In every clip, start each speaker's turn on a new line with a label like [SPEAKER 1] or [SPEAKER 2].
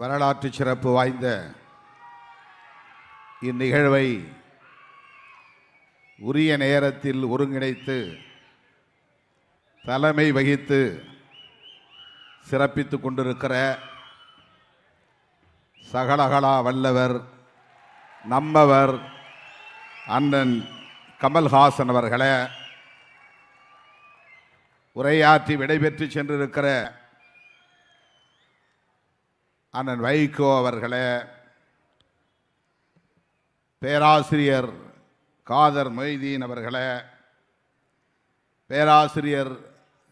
[SPEAKER 1] வரலாற்று சிறப்பு வாய்ந்த இந்நிகழ்வை உரிய நேரத்தில் ஒருங்கிணைத்து தலைமை வகித்து சிறப்பித்துக் கொண்டிருக்கிற சகலகலா வல்லவர் நம்மவர் அண்ணன் கமல்ஹாசன் அவர்களே, உரையாற்றி விடைபெற்று சென்றிருக்கிற அண்ணன் வைகோ அவர்களே, பேராசிரியர் காதர் மொய்தீன் அவர்களே, பேராசிரியர்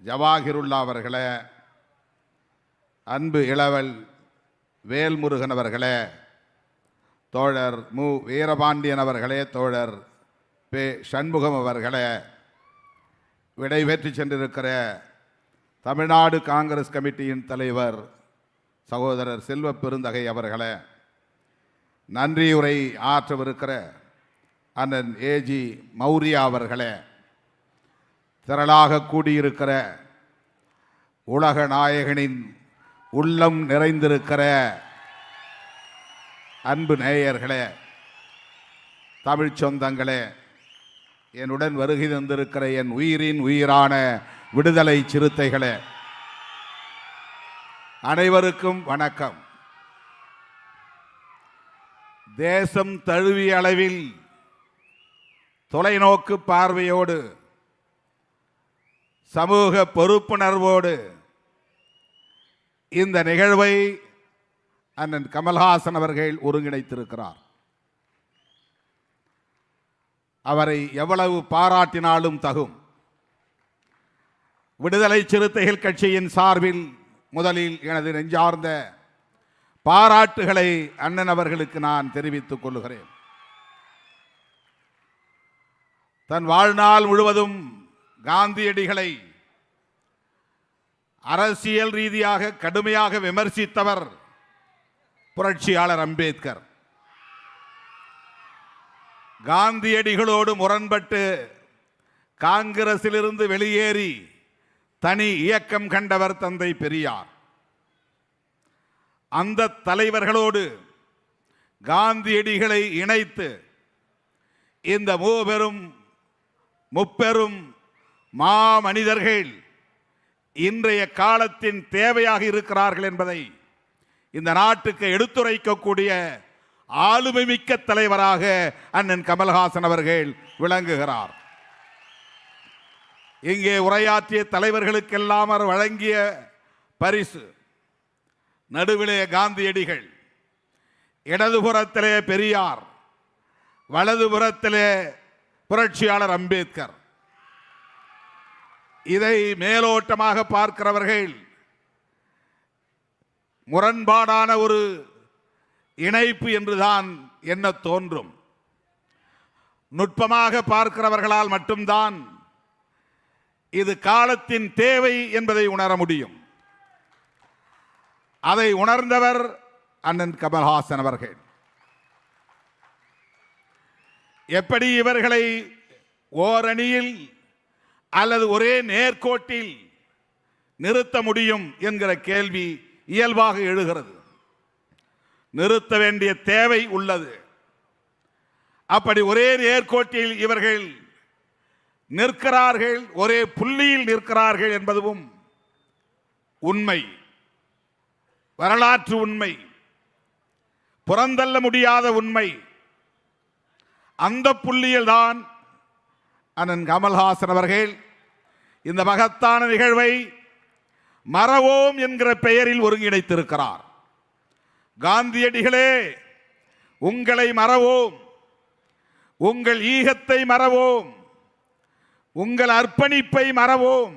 [SPEAKER 1] ஜவாஹிருல்லா அவர்களே, அன்பு இளவல் வேல்முருகன் அவர்களே, தோழர் மு வீரபாண்டியன் அவர்களே, தோழர் பே சண்முகம் அவர்களே, விடைபெற்று சென்றிருக்கிற தமிழ்நாடு காங்கிரஸ் கமிட்டியின் தலைவர் சகோதரர் செல்வ பெருந்தகை அவர்களே, நன்றியுரை ஆற்றவிருக்கிற அண்ணன் ஏஜி மௌரியா அவர்களே, திரளாக கூடியிருக்கிற உலக நாயகனின் உள்ளம் நிறைந்திருக்கிற அன்பு நேயர்களே, தமிழ் சொந்தங்களே, என்னுடன் வருகை தந்திருக்கிற என் உயிரின் உயிரான விடுதலை சிறுத்தைகளே, அனைவருக்கும் வணக்கம். தேசம் தழுவிய அளவில் தொலைநோக்கு பார்வையோடு சமூக பொறுப்புணர்வோடு இந்த நிகழ்வை அண்ணன் கமல்ஹாசன் அவர்கள் ஒருங்கிணைத்திருக்கிறார். அவரை எவ்வளவு பாராட்டினாலும் தகும். விடுதலை சிறுத்தைகள் கட்சியின் சார்பில் முதலில் எனது நெஞ்சார்ந்த பாராட்டுகளை அண்ணன் அவர்களுக்கு நான் தெரிவித்துக் கொள்கிறேன். தன் வாழ்நாள் முழுவதும் காந்தியடிகளை அரசியல் ரீதியாக கடுமையாக விமர்சித்தவர் புரட்சியாளர் அம்பேத்கர். காந்தியடிகளோடு முரண்பட்டு காங்கிரசிலிருந்து வெளியேறி தனி இயக்கம் கண்டவர் தந்தை பெரியார். அந்த தலைவர்களோடு காந்தியடிகளை இணைத்து இந்த முப்பெரும் மாமனிதர்கள் இன்றைய காலத்தின் தேவையாக இருக்கிறார்கள் என்பதை இந்த நாட்டுக்கு எடுத்துரைக்கக்கூடிய ஆளுமை மிக்க தலைவராக அண்ணன் கமல்ஹாசன் அவர்கள் விளங்குகிறார். இங்கே உரையாற்றிய தலைவர்களுக்கெல்லாம் அவர் வழங்கிய பரிசு, நடுவிலே காந்தியடிகள், இடதுபுறத்திலே பெரியார், வலதுபுறத்திலே புரட்சியாளர் அம்பேத்கர். இதை மேலோட்டமாக பார்க்கிறவர்கள் முரண்பாடான ஒரு இணைப்பு என்றுதான் என்ன தோன்றும். நுட்பமாக பார்க்கிறவர்களால் மட்டும்தான் இது காலத்தின் தேவை என்பதை உணர முடியும். அதை உணர்ந்தவர் அண்ணன் கமல்ஹாசன் அவர்கள். எப்படி இவர்களை ஓரணியில் அல்லது ஒரே நேர்கோட்டில் நிறுத்த முடியும் என்கிற கேள்வி இயல்பாக எழுகிறது. நிறுத்த வேண்டிய தேவை உள்ளது. அப்படி ஒரே நேர்கோட்டில் இவர்கள் நிற்கிறார்கள், ஒரே புள்ளியில் நிற்கிறார்கள் என்பதும் உண்மை, வரலாற்று உண்மை, புறந்தள்ள முடியாத உண்மை. அந்த புள்ளியில் தான் அண்ணன் கமல்ஹாசன் அவர்கள் இந்த மகத்தான நிகழ்வை மறவோம் என்கிற பெயரில் ஒருங்கிணைத்திருக்கிறார். காந்தியடிகளே, உங்களை மறவோம், உங்கள் ஈகத்தை மறவோம், உங்கள் அர்ப்பணிப்பை மறவோம்,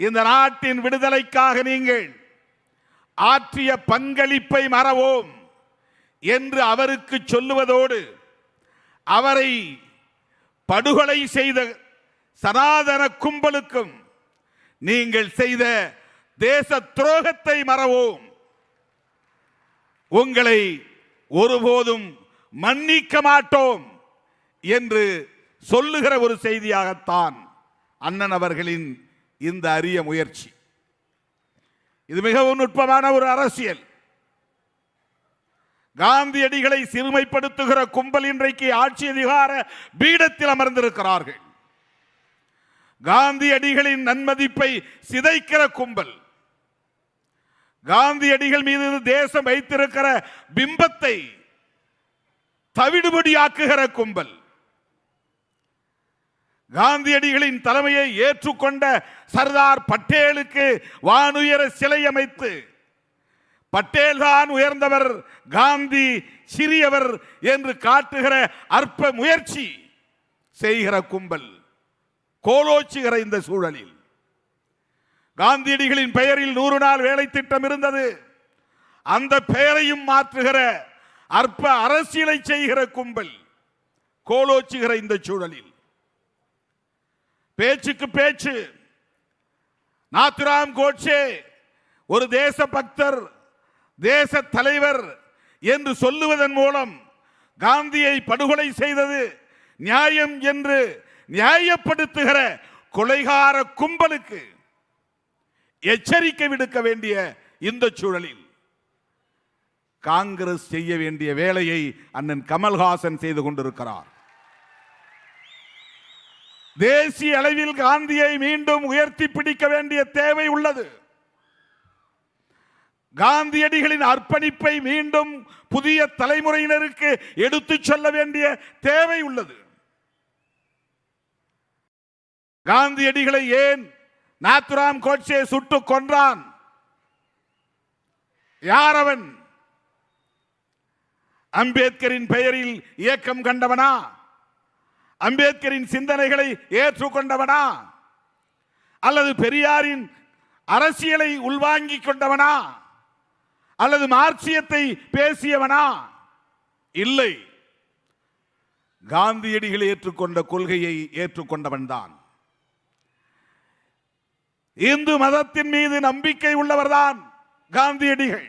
[SPEAKER 1] இந்த நாட்டின் விடுதலைக்காக நீங்கள் ஆற்றிய பங்களிப்பை மறவோம் என்று அவருக்கு சொல்லுவதோடு அவரை படுகொலை செய்த சனாதன கும்பலுக்கும் நீங்கள் செய்த தேச துரோகத்தை மறவோம், உங்களை ஒருபோதும் மன்னிக்க மாட்டோம் என்று சொல்லுகிற ஒரு செய்தியாகத்தான் அண்ணன் அவர்களின் இந்த அரிய முயற்சி. இது மிகவும் நுட்பமான ஒரு அரசியல். காந்தியடிகளை சிறுமைப்படுத்துகிற கும்பல் இன்றைக்கு ஆட்சி அதிகார பீடத்தில் அமர்ந்திருக்கிறார்கள். காந்தியடிகளின் நன்மதிப்பை சிதைக்கிற கும்பல், காந்தியடிகள் மீது தேசம் வைத்திருக்கிற பிம்பத்தை தவிடுபடியாக்குகிற கும்பல், காந்தியடிகளின் தலைமையை ஏற்றுக்கொண்ட சர்தார் பட்டேலுக்கு வானுயர சிலை அமைத்து பட்டேல் தான் உயர்ந்தவர், காந்தி சிறியவர் என்று காட்டுகிற அற்ப முயற்சி செய்கிற கும்பல் கோலோச்சுகிற இந்த சூழலில் காந்தியடிகளின் பெயரில் 100 நாள் வேலை திட்டம் இருந்தது. அந்த பெயரையும் மாற்றுகிற அற்ப அரசியலை செய்கிற கும்பல் கோலோச்சுகிற இந்த சூழலில் பேச்சுக்கு பேச்சு நாத்துராம் கோட்சே ஒரு தேச பக்தர், தேச தலைவர் என்று சொல்லுவதன் மூலம் காந்தியை படுகொலை செய்தது நியாயம் என்று நியாயப்படுத்துகிற கொலைகார கும்பலுக்கு எச்சரிக்கை விடுக்க வேண்டிய இந்த சூழலில் காங்கிரஸ் செய்ய வேண்டிய வேலையை அண்ணன் கமல்ஹாசன் செய்து கொண்டிருக்கிறார். தேசிய அளவில் காந்தியை மீண்டும் உயர்த்தி பிடிக்க வேண்டிய தேவை உள்ளது. காந்தியடிகளின் அர்ப்பணிப்பை மீண்டும் புதிய தலைமுறையினருக்கு எடுத்துச் சொல்ல வேண்டிய தேவை உள்ளது. காந்தியடிகளை ஏன் நாத்துராம் கோட்சே சுட்டு கொன்றான்? யார் அவன்? அம்பேத்கரின் பெயரில் இயக்கம் கண்டவனா? அம்பேத்கரின் சிந்தனைகளை ஏற்றுக்கொண்டவனா? அல்லது பெரியாரின் அரசியலை உள்வாங்கிக் கொண்டவனா? அல்லது மார்க்சியத்தை பேசியவனா? இல்லை, காந்தியடிகள் ஏற்றுக்கொண்ட கொள்கையை ஏற்றுக்கொண்டவன் தான். இந்து மதத்தின் மீது நம்பிக்கை உள்ளவர்தான் காந்தியடிகள்.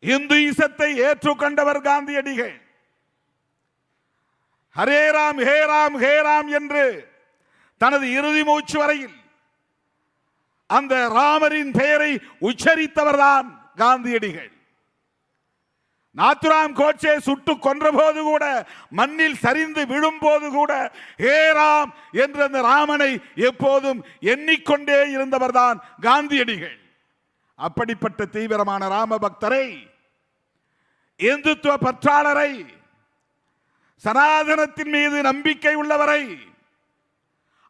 [SPEAKER 1] இந்துயிசத்தை ஏற்றுக்கொண்டவர் காந்தியடிகள். ஹரே ராம் ஹே ராம் ஹே ராம் என்று தனது இறுதி மூச்சு வரையில் அந்த ராமரின் பெயரை உச்சரித்தவர்தான் காந்தியடிகள். நாத்துராம் கோட்சே சுட்டு கொன்ற போது கூட, மண்ணில் சரிந்து விழும் போது கூட ஹே ராம் என்ற அந்த ராமனை எப்போதும் எண்ணிக்கொண்டே இருந்தவர்தான் காந்தியடிகள். அப்படிப்பட்ட தீவிரமான ராம பக்தரை, இந்துத்துவ பற்றாளரை, சனாதனத்தின் மீது நம்பிக்கை உள்ளவரை,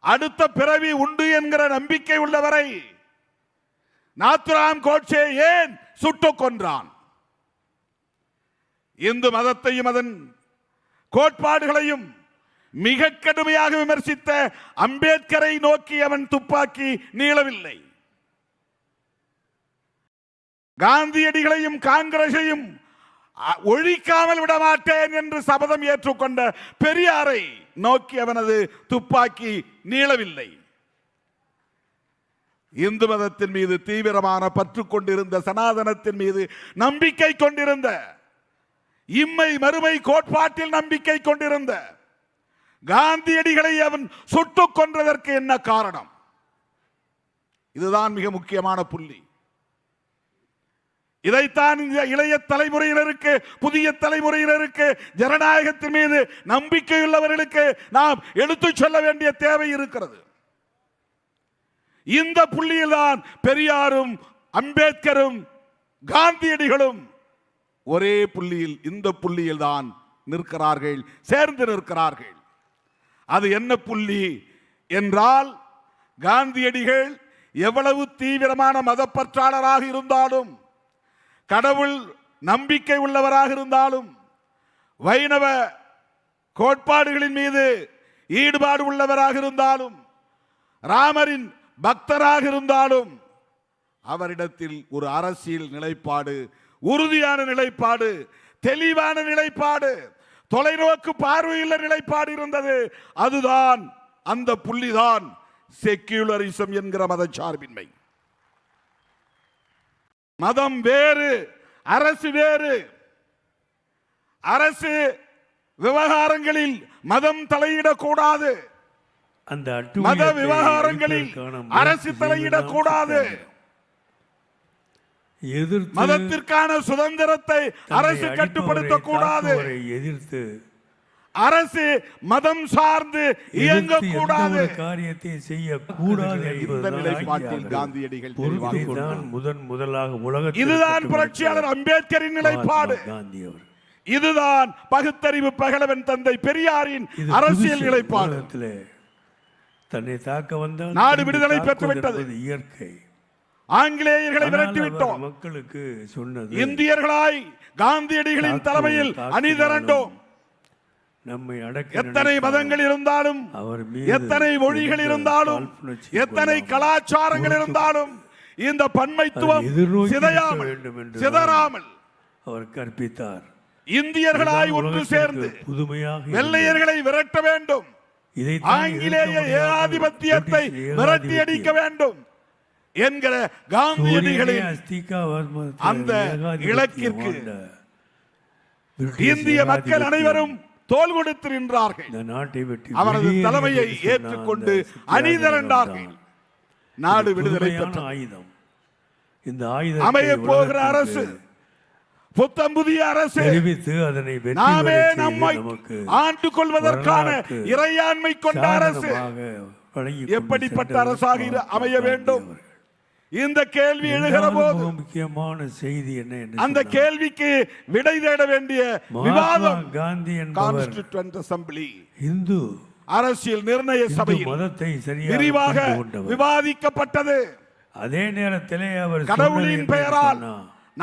[SPEAKER 1] அடுத்த பிறவி உண்டு என்கிற நம்பிக்கை உள்ளவரை நாத்துராம் கோட்சே ஏன் சுட்டுக் கொன்றான்? இந்து மதத்தையும் அதன் கோட்பாடுகளையும் மிக கடுமையாக விமர்சித்த அம்பேத்கரை நோக்கி அவன் துப்பாக்கி நீளவில்லை. காந்தியடிகளையும் காங்கிரஸையும் ஒழிக்காமல் விடமாட்டேன் என்று சபதம் ஏற்றுக்கொண்ட பெரியாரை நோக்கி அவனது துப்பாக்கி நீளவில்லை. இந்து மதத்தின் மீது தீவிரமான பற்று கொண்டிருந்த, சனாதனத்தின் மீது நம்பிக்கை கொண்டிருந்த, இம்மை மறுமை கோட்பாட்டில் நம்பிக்கை கொண்டிருந்த காந்தியடிகளை அவன் சுட்டுக் கொன்றதற்கு என்ன காரணம்? இதுதான் மிக முக்கியமான புள்ளி. இதைத்தான் இளைய தலைமுறையினருக்கு, புதிய தலைமுறையினருக்கு, ஜனநாயகத்தின் மீது நம்பிக்கையுள்ளவர்களுக்கு நாம் எடுத்துச் சொல்ல வேண்டிய தேவை இருக்கிறது. இந்த புள்ளியில் தான் பெரியாரும் அம்பேத்கரும் காந்தியடிகளும் ஒரே புள்ளியில், இந்த புள்ளியில் தான் நிற்கிறார்கள், சேர்ந்து நிற்கிறார்கள். அது என்ன புள்ளி என்றால், காந்தியடிகள் எவ்வளவு தீவிரமான மதப்பற்றாளராக இருந்தாலும், கடவுள் நம்பிக்கை உள்ளவராக இருந்தாலும், வைணவ கோட்பாடுகளின் மீது ஈடுபாடு உள்ளவராக இருந்தாலும், ராமரின் பக்தராக இருந்தாலும், அவரிடத்தில் ஒரு அரசியல் நிலைப்பாடு, உறுதியான நிலைப்பாடு, தெளிவான நிலைப்பாடு, தொலைநோக்கு பார்வையுள்ள நிலைப்பாடு இருந்தது. அதுதான், அந்த புள்ளிதான் செக்யூலரிசம் என்கிற மதச்சார்பின்மை. மதம் வேறு, அரசு வேறு. அரசு விவகாரங்களில் மதம் தலையிடக்கூடாது, மத விவகாரங்களில் அரசு தலையிடக்கூடாது. மதத்திற்கான சுதந்திரத்தை அரசு கட்டுப்படுத்தக் கூடாது.
[SPEAKER 2] எதிர்த்து
[SPEAKER 1] அரசு மதம் சார்ந்து இயங்கக்கூடாது,
[SPEAKER 2] காரியத்தை செய்யக்கூடாது.
[SPEAKER 1] இந்த நிலைப்பாட்டில் காந்தியடிகள்
[SPEAKER 2] முதலாக உலகத்தில்
[SPEAKER 1] இதுதான் புரட்சியாளர் அம்பேத்கரின் நிலைப்பாடு.
[SPEAKER 2] காந்தி அவர்
[SPEAKER 1] இதுதான் பகுத்தறிவு பகலவன் தந்தை பெரியாரின் அரசியல் நிலைப்பாடு.
[SPEAKER 2] தன்னை தாக்க வந்தால்
[SPEAKER 1] நாடு விடுதலை பெற்றுவிட்டது,
[SPEAKER 2] இயற்கை.
[SPEAKER 1] ஆங்கிலேயர்களை விரட்டிவிட்டோம்,
[SPEAKER 2] மக்களுக்கு சொன்னது
[SPEAKER 1] இந்தியர்களாய் காந்தியடிகளின் தலைமையில் அணிதிரண்டோம்.
[SPEAKER 2] நம்மை அடக்க
[SPEAKER 1] எத்தனை மதங்கள் இருந்தாலும், எத்தனை மொழிகள் இருந்தாலும், எத்தனை கலாச்சாரங்கள் இருந்தாலும் இந்த பன்மைத்துவம் சிதறாமல்
[SPEAKER 2] அவர் கற்பித்தார்.
[SPEAKER 1] இந்தியர்களாய் ஒன்று சேர்ந்து
[SPEAKER 2] புதுமையாக
[SPEAKER 1] வெள்ளையர்களை விரட்ட வேண்டும், ஆங்கிலேய ஏகாதிபத்தியத்தை விரட்டி அடிக்க வேண்டும் என்கிற காந்தியடிகளின் அந்த இலக்கிற்கு இந்திய மக்கள் அனைவரும் தோள் கொடுத்து நின்றார்கள். அவரது தலைமையை ஏற்றுக்கொண்டு அணிதிரண்டார்கள். நாடு விடுதலை பெற்ற
[SPEAKER 2] ஆயுதம், இந்த ஆயுதம்
[SPEAKER 1] அமைய போகிற அரசு, புத்தம் புதிய அரசு,
[SPEAKER 2] அதனை
[SPEAKER 1] நாமே நம்மை ஆண்டு கொள்வதற்கான இறையாண்மை கொண்ட அரசு எப்படிப்பட்ட அரசாக அமைய வேண்டும்? இந்த கேள்வி எழுகிற போது
[SPEAKER 2] முக்கியமான செய்தி என்ன?
[SPEAKER 1] அந்த கேள்விக்கு விடை தேட வேண்டிய விவாதம்
[SPEAKER 2] காந்தி
[SPEAKER 1] கான்ஸ்டிடியூயன்ட் அசெம்பிளி,
[SPEAKER 2] இந்து
[SPEAKER 1] அரசியல் நிர்ணய சபையில்
[SPEAKER 2] மதத்தை
[SPEAKER 1] விரிவாக விவாதிக்கப்பட்டது.
[SPEAKER 2] அதே நேரத்திலே அவர்
[SPEAKER 1] கடவுளின் பெயரால்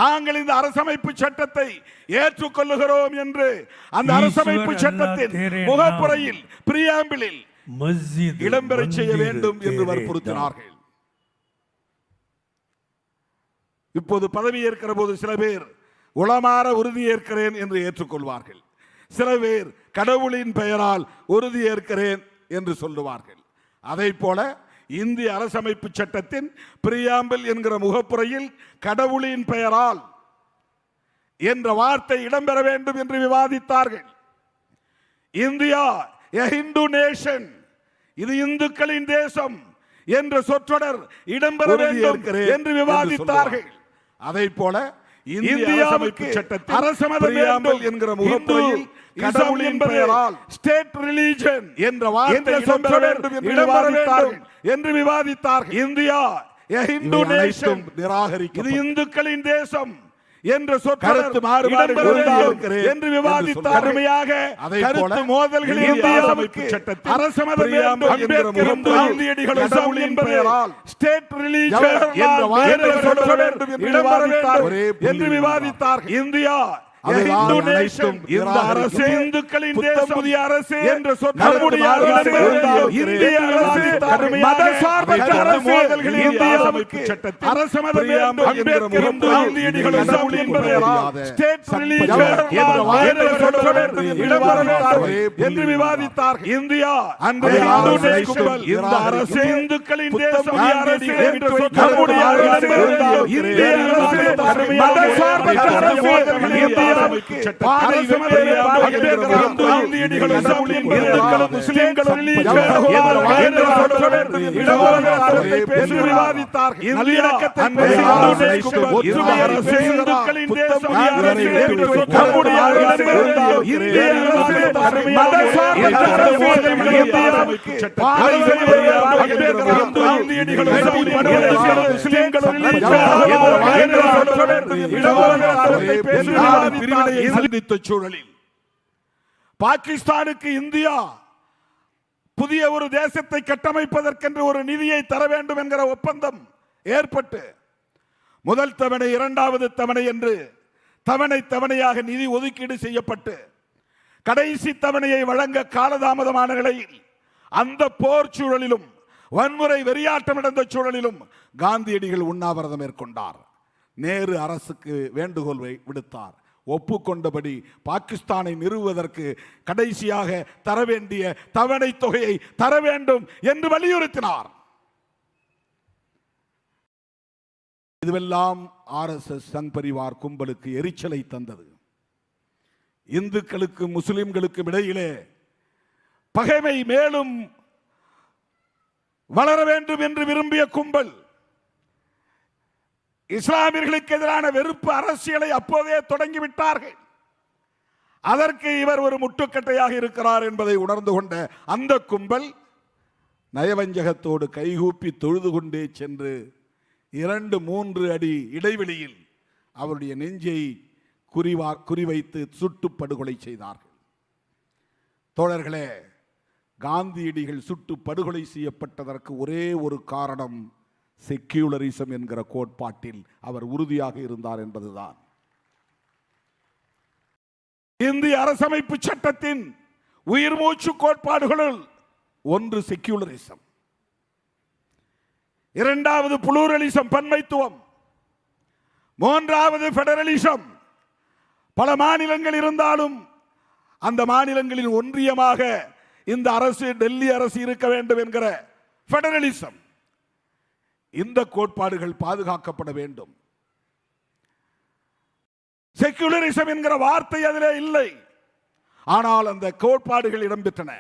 [SPEAKER 1] நாங்கள் இந்த அரசமைப்பு சட்டத்தை ஏற்றுக்கொள்ளுகிறோம் என்று அந்த அரசமைப்பு சட்டத்தின் முகப்புரையில் பிரியாம்பிளில் இடம்பெறச் செய்ய வேண்டும் என்று வற்புறுத்தினார்கள். இப்போது பதவி ஏற்கிற போது சில பேர் உளமாற உறுதியேற்கிறேன் என்று ஏற்றுக்கொள்வார்கள், சில பேர் கடவுளின் பெயரால் உறுதியேற்கிறேன் என்று சொல்லுவார்கள். அதை போல இந்திய அரசமைப்பு சட்டத்தின் பிரியாம்பிள் என்கிற முகப்புரையில் கடவுளின் பெயரால் என்ற வார்த்தை இடம்பெற வேண்டும் என்று விவாதித்தார்கள். இந்தியா a Hindu nation, இது இந்துக்களின் தேசம் என்ற சொற்றொடர் இடம்பெற வேண்டும் என்று விவாதித்தார்கள். அதை போல இந்தியாவுக்கு அரசமதம் என்கிற முகப்புரையில் கடவுளின் பெயரால் ஸ்டேட் ரிலிஜன் என்ற வார்த்தை இடம்பெற வேண்டும் என்று விவாதித்தார்கள். இந்தியா a Hindu nation, இது இந்துக்களின் தேசம் என்ற சொற்கருத்து மாறுபாடுகள் என்று விவாதித்தார். கடுமையாக கருத்து மோதல்களில் இந்தியாவுக்கு அரசமதம் வேண்டும், அம்பேத்கரும் காந்தியடிகளும் கடவுளின் பெயரால் ஸ்டேட் ரிலிஜன் என்ற வார்த்தை சொல்ல வேண்டும் என்று விவாதித்தார். இந்தியா Hindu nation, இந்த அரசு இந்துக்களின் தேசம், புதிய அரசு என்ற சொற்களுடைய இந்திய அரசு மதசார்பற்ற அரசு இந்தியாவுக்கு அரசமதம் வேண்டும், அம்பேத்கரும் காந்தியடிகளும் கடவுளின் பெயரால் ஸ்டேட் ரிலிஜன் என்ற வார்த்தை சொல்ல வேண்டும் என்று விவாதித்தார். இந்தியா இந்த அரசு இந்துக்களின் தேசம், புதிய அரசு என்ற சொற்களுடைய இந்திய அரசு மதசார்பற்ற அரசு சூழலில் பாகிஸ்தானுக்கு இந்தியா புதிய ஒரு தேசத்தை கட்டமைப்பதற்கென்று ஒரு நிதியை தர வேண்டும் என்கிற ஒப்பந்தம் ஏற்பட்டு முதல் தவணை, இரண்டாவது தவணை என்று தவணையாக நிதி ஒதுக்கீடு செய்யப்பட்டு கடைசி தவணையை வழங்க காலதாமதமான நிலையில் அந்த போர் சூழலிலும் வன்முறை வெறியாட்டம் நடந்த சூழலிலும் காந்தியடிகள் உண்ணாவிரதம் மேற்கொண்டார். நேரு அரசுக்கு வேண்டுகோள் விடுத்தார். ஒப்புக்கொண்டபடி பாகிஸ்தானை நிறுவுவதற்கு கடைசியாக தர வேண்டிய தவணை தொகையை தர வேண்டும் என்று வலியுறுத்தினார். இதுவெல்லாம் RSS சங் பரிவார் கும்பலுக்கு எரிச்சலை தந்தது. இந்துக்களுக்கு முஸ்லிம்களுக்கு இடையிலே பகைமை மேலும் வளர வேண்டும் என்று விரும்பிய கும்பல் இஸ்லாமியர்களுக்கு எதிரான வெறுப்பு அரசியலை அப்போதே தொடங்கிவிட்டார்கள். அதற்கு இவர் ஒரு முட்டுக்கட்டையாக இருக்கிறார் என்பதை உணர்ந்து கொண்ட அந்த கும்பல் நயவஞ்சகத்தோடு கைகூப்பி தொழுது கொண்டே சென்று 2-3 அடி இடைவெளியில் அவருடைய நெஞ்சை குறிவைத்து சுட்டு படுகொலை செய்தார்கள். தோழர்களே, காந்தியடிகள் சுட்டு படுகொலை செய்யப்பட்டதற்கு ஒரே ஒரு காரணம், செக்யூலரிசம் என்கிற கோட்பாட்டில் அவர் உறுதியாக இருந்தார் என்பதுதான். இந்திய அரசமைப்பு சட்டத்தின் உயிர் மூச்சு கோட்பாடுகளுள் ஒன்று செக்யூலரிசம், இரண்டாவது புளூரலிசம் பன்மைத்துவம், மூன்றாவது பெடரலிசம். பல மாநிலங்கள் இருந்தாலும் அந்த மாநிலங்களில் ஒன்றியமாக இந்த அரசு, டெல்லி அரசு இருக்க வேண்டும் என்கிற பெடரலிசம். இந்த கோட்பாடுகள் பாதுகாக்கப்பட வேண்டும். செக்யூலரிசம் என்கிற வார்த்தை அதிலே இல்லை, ஆனால் அந்த கோட்பாடுகள் இடம்பெற்றன.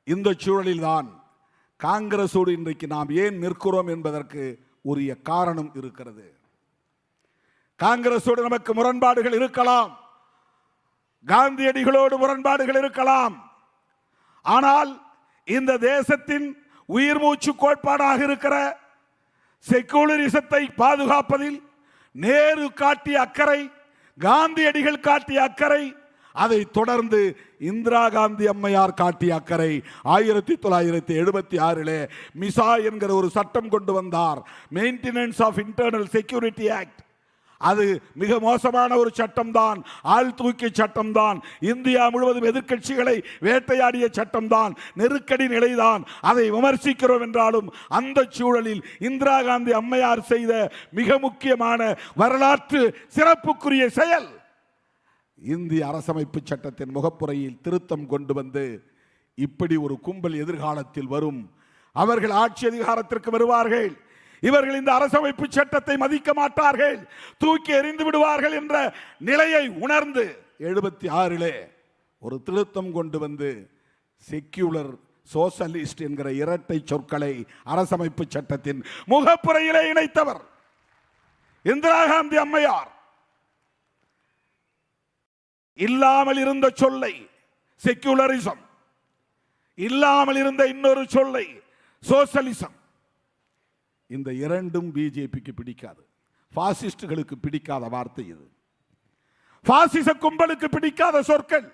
[SPEAKER 1] இந்த சூழலில் தான் காங்கிரசோடு இன்றைக்கு நாம் ஏன் நிற்கிறோம் என்பதற்கு உரிய காரணம் இருக்கிறது. காங்கிரசோடு நமக்கு முரண்பாடுகள் இருக்கலாம், காந்தியடிகளோடு முரண்பாடுகள் இருக்கலாம், ஆனால் இந்த தேசத்தின் உயிர் மூச்சு கோட்பாடாக இருக்கிற செக்யூலரிசத்தை பாதுகாப்பதில் நேரு காட்டிய அக்கறை, காந்தியடிகள் காட்டிய அக்கறை, அதை தொடர்ந்து இந்திரா காந்தி அம்மையார் காட்டிய அக்கறை. 1976 மிசா என்கிற ஒரு சட்டம் கொண்டு வந்தார், maintenance of internal security act. அது மிக மோசமான ஒரு சட்டம் தான், ஆள் தூக்கி சட்டம் தான், இந்தியா முழுவதும் எதிர்க்கட்சிகளை வேட்டையாடிய சட்டம் தான், நெருக்கடி நிலைதான். அதை விமர்சிக்கிறோம் என்றாலும் அந்த சூழலில் இந்திரா காந்தி அம்மையார் செய்த மிக முக்கியமான வரலாற்று சிறப்புக்குரிய செயல், இந்திய அரசமைப்பு சட்டத்தின் முகப்புரையில் திருத்தம் கொண்டு வந்து இப்படி ஒரு கும்பல் எதிர்காலத்தில் வரும், அவர்கள் ஆட்சி அதிகாரத்திற்கு வருவார்கள், இவர்கள் இந்த அரசமைப்பு சட்டத்தை மதிக்க மாட்டார்கள், தூக்கி எறிந்து விடுவார்கள் என்ற நிலையை உணர்ந்து 76 ஒரு திருத்தம் கொண்டு வந்து செக்யூலர், சோசலிஸ்ட் என்கிற இரட்டை சொற்களை அரசமைப்பு சட்டத்தின் முகப்புரையிலே இணைத்தவர் இந்திரா காந்தி அம்மையார். இல்லாமல் இருந்த சொல்லை செக்யூலரிசம், இல்லாமல் இருந்த இன்னொரு சொல்லை சோசலிசம். இந்த இரண்டும் பிஜேபிக்கு பிடிக்காது, பாசிஸ்டுகளுக்கு பிடிக்காத வார்த்தை இது, பாசிச கும்பலுக்கு பிடிக்காத சொற்கள்.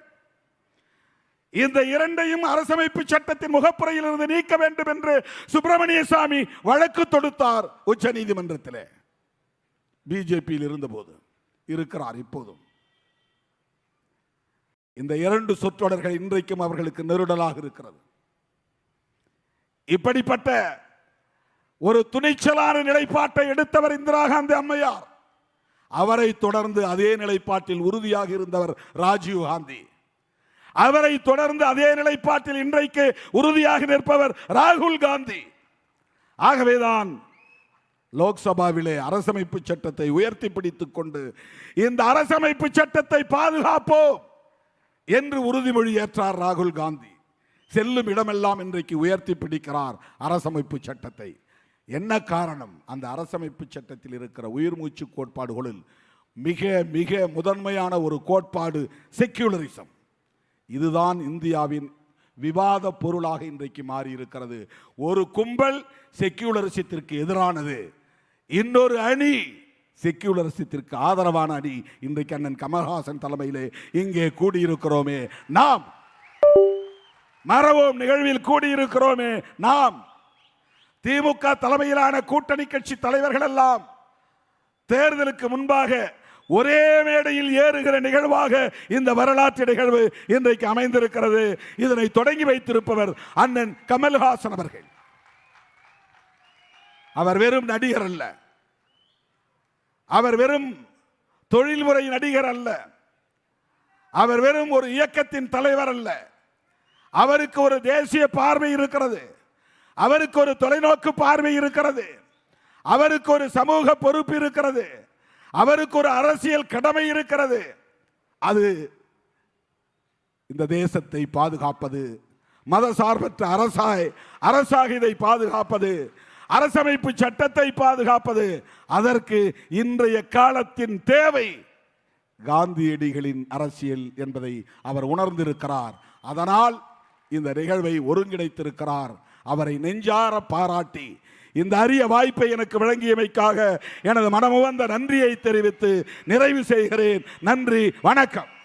[SPEAKER 1] இந்த இரண்டையும் அரசமைப்பு சட்டத்தின் முகப்புரையில் இருந்து நீக்க வேண்டும் என்று சுப்பிரமணிய சாமி வழக்கு தொடுத்தார் உச்ச நீதிமன்றத்தில். பிஜேபியில் இருந்தபோது, இருக்கிறார் இப்போதும். இந்த இரண்டு சொற்றொடர்கள் இன்றைக்கும் அவர்களுக்கு நெருடலாக இருக்கிறது. இப்படிப்பட்ட ஒரு துணிச்சலான நிலைப்பாட்டை எடுத்தவர் இந்திரா காந்தி அம்மையார். அவரை தொடர்ந்து அதே நிலைப்பாட்டில் உறுதியாக இருந்தவர் ராஜீவ் காந்தி. அவரை தொடர்ந்து அதே நிலைப்பாட்டில் இன்றைக்கு உறுதியாக நிற்பவர் ராகுல் காந்தி. ஆகவேதான் லோக்சபாவிலே அரசமைப்பு சட்டத்தை உயர்த்தி பிடித்துக் கொண்டு இந்த அரசமைப்பு சட்டத்தை பாதுகாப்போம் என்று உறுதிமொழி ஏற்றார் ராகுல் காந்தி. செல்லும் இடமெல்லாம் இன்றைக்கு உயர்த்தி பிடிக்கிறார் அரசமைப்பு சட்டத்தை. என்ன காரணம்? அந்த அரசமைப்பு சட்டத்தில் இருக்கிற உயிர் மூச்சு கோட்பாடுகளில் மிக மிக முதன்மையான ஒரு கோட்பாடு செக்யூலரிசம். இதுதான் இந்தியாவின் விவாத பொருளாக இன்றைக்கு மாறி இருக்கிறது. ஒரு கும்பல் செக்யூலரிசத்திற்கு எதிரானது, இன்னொரு அணி செக்யூலரிசத்திற்கு ஆதரவான அணி. இன்றைக்கு அண்ணன் கமல்ஹாசன் தலைமையிலே இங்கே கூடியிருக்கிறோமே நாம், மறவோம் நிகழ்வில் கூடியிருக்கிறோமே நாம், திமுக தலைமையிலான கூட்டணி கட்சி தலைவர்கள் எல்லாம் தேர்தலுக்கு முன்பாக ஒரே மேடையில் ஏறுகிற நிகழ்வாக இந்த வரலாற்று நிகழ்வு இன்றைக்கு அமைந்திருக்கிறது. இதனை தொடங்கி வைத்திருப்பவர் அண்ணன் கமல்ஹாசன் அவர்கள். அவர் வெறும் நடிகர் அல்ல, அவர் வெறும் தொழில்முறை நடிகர் அல்ல, அவர் வெறும் ஒரு இயக்கத்தின் தலைவர் அல்ல. அவருக்கு ஒரு தேசிய பார்வை இருக்கிறது, அவருக்கு ஒரு தொலைநோக்கு பார்வை இருக்கிறது, அவருக்கு ஒரு சமூக பொறுப்பு இருக்கிறது, அவருக்கு ஒரு அரசியல் கடமை இருக்கிறது. அது இந்த தேசத்தை பாதுகாப்பது, மதசார்பற்ற அரசாக இதை பாதுகாப்பது, அரசமைப்பு சட்டத்தை பாதுகாப்பது, அதற்கு இன்றைய காலத்தின் தேவை காந்தியடிகளின் அரசியல் என்பதை அவர் உணர்ந்திருக்கிறார். அதனால் இந்த நிகழ்வை ஒருங்கிணைத்திருக்கிறார். அவரை நெஞ்சார பாராட்டி இந்த அரிய வாய்ப்பை எனக்கு வழங்கியமைக்காக எனது மனமுவந்த நன்றியை தெரிவித்து நிறைவு செய்கிறேன். நன்றி, வணக்கம்.